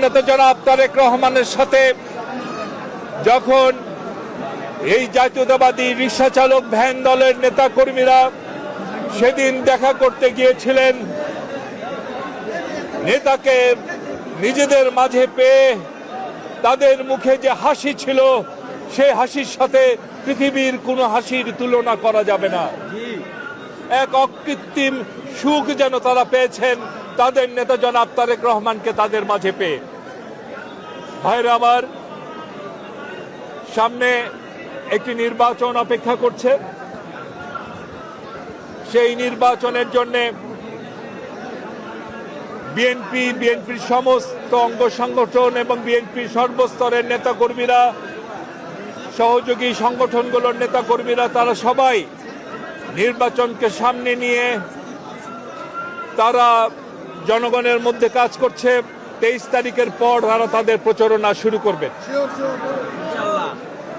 নেতা জনাব তারেক রহমানের সাথে যখন এই জাতীয়তাবাদী রিক্সা চালক ভ্যান দলের নেতা কর্মীরা সেদিন দেখা করতে গিয়েছিলেন, নেতাকে নিজেদের মাঝে পেয়ে তাদের মুখে যে হাসি ছিল সেই হাসির সাথে পৃথিবীর কোনো হাসির তুলনা করা যাবে না। এক অকৃত্রিম সুখ যেন তারা পেয়েছেন তাদের নেতা জনাব তারেক রহমানকে তাদের মাঝে পেয়ে। ভাইরা আমার, সামনে একটি নির্বাচন অপেক্ষা করছে। সেই নির্বাচনের জন্য বিএনপির সমস্ত অঙ্গ সংগঠন এবং বিএনপির সর্বস্তরের নেতাকর্মীরা, সহযোগী সংগঠনগুলোর নেতাকর্মীরা, তারা সবাই নির্বাচনকে সামনে নিয়ে তারা জনগণের মধ্যে কাজ করছে। 23 তারিখের পর তারা তাদের প্রচারণা শুরু করবে।